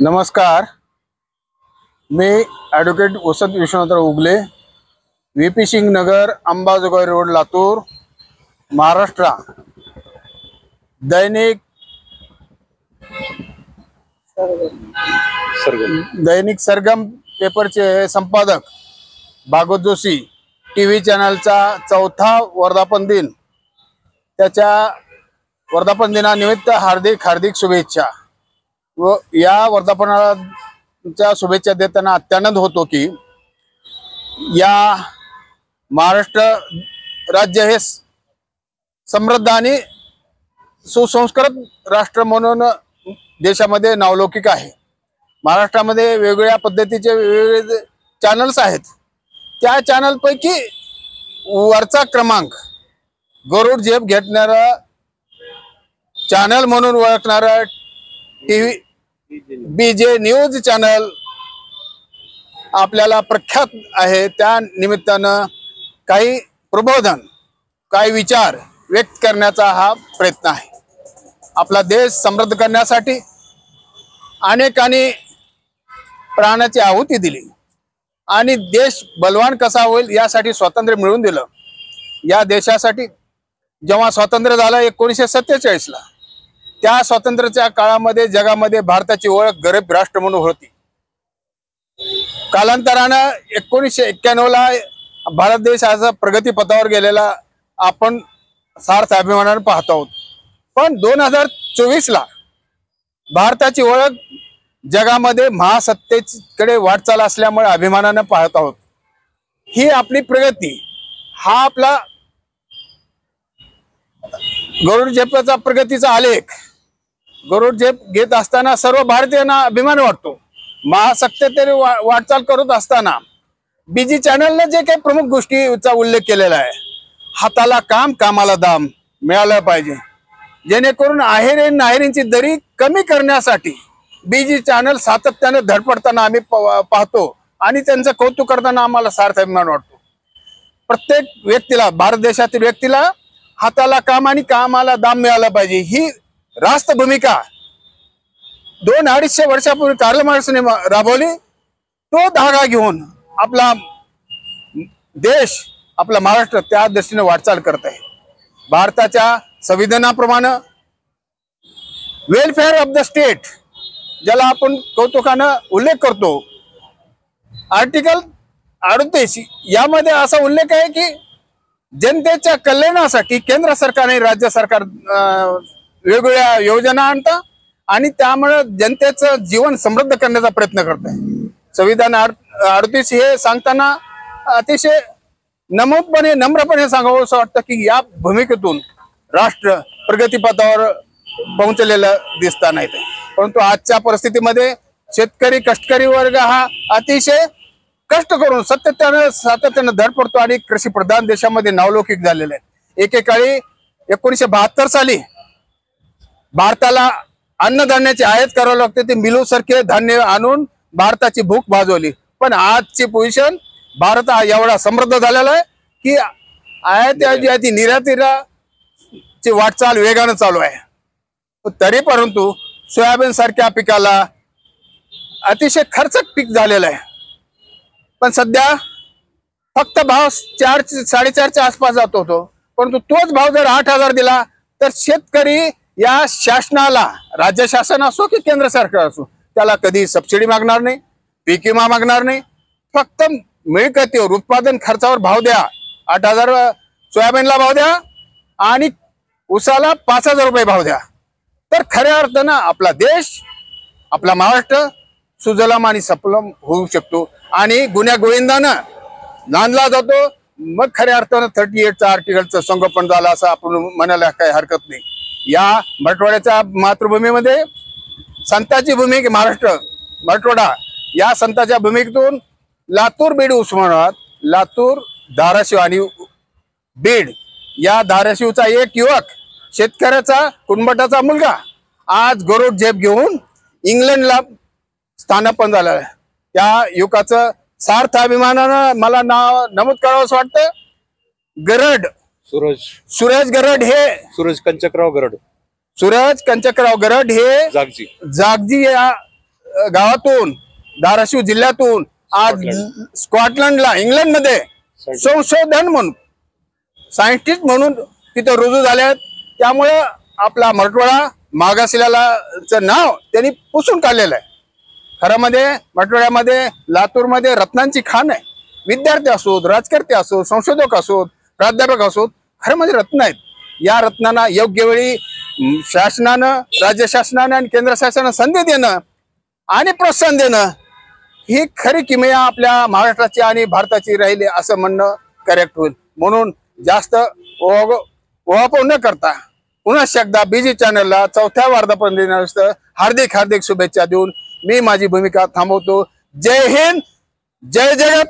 नमस्कार, मी ॲडव्होकेट वसंत विश्वनाथराव उगले, VP सिंग नगर, Ambajogai road, Latur, Maharashtra. दैनिक सरगम पेपरचे संपादक भागवत जोशी, TV चॅनलचा 4था वर्धापन दिन, त्याच्या वर्धापन दिनानिमित्त हार्दिक शुभेच्छा। व या वर्धापनाच्या शुभेच्छा देताना अत्यानंद होतो की या महाराष्ट्र राज्य हे समृद्ध आणि सुसंस्कृत राष्ट्र म्हणून देशामध्ये नावलौकिक आहे। महाराष्ट्रामध्ये वेगवेगळ्या पद्धतीचे वेगवेगळे चॅनल्स आहेत। त्या चॅनल पैकी वरचा क्रमांक गरुड झेप घेतणारा चॅनल म्हणून ओळखणारा TV BJ न्यूज चॅनल आपल्याला प्रख्यात आहे। त्या निमित्तानं काही प्रबोधन, काही विचार व्यक्त करण्याचा हा प्रयत्न आहे। आपला देश समृद्ध करण्यासाठी अनेकांनी प्राणाची आहुती दिली आणि देश बलवान कसा होईल यासाठी स्वातंत्र्य मिळवून दिलं। या देशासाठी जेव्हा स्वातंत्र्य झालं 1947 ला, त्या स्वातंत्र्याच्या काळामध्ये जगामध्ये भारताची ओळख गरीब राष्ट्र म्हणून होती। कालांतरानं 1991 ला भारत देश आज प्रगतीपथावर गेलेला आपण सार्थ अभिमानाने पाहत आहोत। पण 2024 ला भारताची ओळख जगामध्ये महासत्तेकडे वाटचाल असल्यामुळे अभिमानाने पाहत आहोत। ही आपली प्रगती, हा आपला गरुड झेपाचा प्रगतीचा आलेख। गरुड झेप घेत असताना सर्व भारतीयांना अभिमान वाटतो। महासत्तेकडे वाटचाल करत असताना BJ चॅनलने जे काही प्रमुख गोष्टीचा उल्लेख केलेला आहे, हाताला काम, कामाला दाम मिळालं पाहिजे, जेणेकरून नाहेरींची दरी कमी करण्यासाठी BJ चॅनल सातत्याने धडपडताना आम्ही पाहतो आणि त्यांचं कौतुक करताना आम्हाला सार्थ अभिमान वाटतो। प्रत्येक व्यक्तीला, भारत देशातील व्यक्तीला हाताला काम आणि कामाला दाम मिळाला पाहिजे, ही रास्त भूमिका 200-250 वर्षापूर्वी कार्ल मार्क्सने राबवली। तो धागा घेऊन आपला देश, आपला महाराष्ट्र त्या दृष्टीने वाटचाल करत आहे। भारताच्या संविधानाप्रमाणे वेलफेअर ऑफ द स्टेट, ज्याला आपण कौतुकानं उल्लेख करतो, आर्टिकल 38 यामध्ये असा उल्लेख आहे की जनतेच्या कल्याणासाठी केंद्र सरकार आणि राज्य सरकार वेगवेगळ्या योजना आणतात आणि त्यामुळे जनतेचं जीवन समृद्ध करण्याचा प्रयत्न करत आहे। संविधान 38 हे सांगताना अतिशय नम्रपणे सांगावं असं वाटतं की या भूमिकेतून राष्ट्र प्रगतीपथावर पोहोचलेलं दिसता नाही। परंतु आजच्या परिस्थितीमध्ये शेतकरी, कष्टकरी वर्ग हा अतिशय कष्ट करून सातत्याने धडपडतो आणि कृषी प्रधान देशामध्ये नावलौकिक झालेला आहे। एकेकाळी 1972 साली भारताला अन्नधान्याची आयात करावं लागते, ते मिलूसारखे धान्य आणून भारताची भूक भागवली। पण आजची पोझिशन, भारत हा एवढा समृद्ध झालेला आहे की आयाती निर्यातीची वाटचाल वेगाने चालू आहे। तरी परंतु सोयाबीन सारख्या पिकाला अतिशय खर्चक पीक झालेलं आहे। पण सध्या फक्त भाव 4-4.5च्या आसपास जात होतो, परंतु तोच भाव जर 8,000 दिला तर शेतकरी या शासनाला, राज्य शासन असो की केंद्र सरकार असो, त्याला कधी सबसिडी मागणार नाही, पीक विमा मागणार नाही। फक्त मिळकतीवर, उत्पादन खर्चावर भाव द्या। 8,000 सोयाबीनला भाव द्या आणि उसाला 5,000 रुपये भाव द्या, तर खऱ्या अर्थानं आपला देश, आपला महाराष्ट्र सुजलाम आणि सफलम होऊ शकतो आणि गुन्ह्या गोविंदानं नांदला जातो। मग खऱ्या अर्थानं 38चा आर्टिकलचं संगोपन झालं असं आपण म्हणायला काही हरकत नाही। या मराठवाड्याच्या मातृभूमीमध्ये संतांची भूमी महाराष्ट्र, मराठवाडा, या संतांच्या भूमिकेतून लातूर, बीड, उस्मानाबाद, लातूर, धाराशिव आणि बीड या धाराशिवचा एक युवक, शेतकऱ्याचा कुणबटाचा मुलगा आज गरुड झेप घेऊन इंग्लंडला स्थानापन्न झाला आहे। त्या युवकाचं सार्थ अभिमानानं मला नाव नमूद करावं असं वाटतं। गरड सूरज गरड हे सूरज कंचकराव गरड हे जागजी या गावातून, धाराशिव जिल्ह्यातून आज स्कॉटलंडला, इंग्लंडमध्ये संशोधन म्हणून, सायंटिस्ट म्हणून तिथे रुजू झाले आहेत. त्यामुळे आपला मराठवाडा मागासलेल्याचं नाव त्यांनी पुसून काढलेलं आहे. खरं मराठवाड्यामध्ये, लातूरमध्ये रत्नांची खाण आहे. विद्यार्थी असोत, राजकारते असोत, संशोधक असोत, प्राध्यापक असोत, खरं रत्न आहेत. या रत्नांना योग्य वेळी शासनानं, राज्य शासनानं आणि केंद्र शासनानं संधी देणं आणि प्रोत्साहन देणं ही खरी किमया आपल्या महाराष्ट्राची आणि भारताची राहिली असं म्हणणं करेक्ट होईल. म्हणून जास्त ओहापोह न करता पुन्हा एकदा बीजी चॅनलला 4थ्या वर्धापन दिनानिमित्त हार्दिक शुभेच्छा देऊन मी माझी भूमिका थांबवतो. जय हिंद, जय जगत.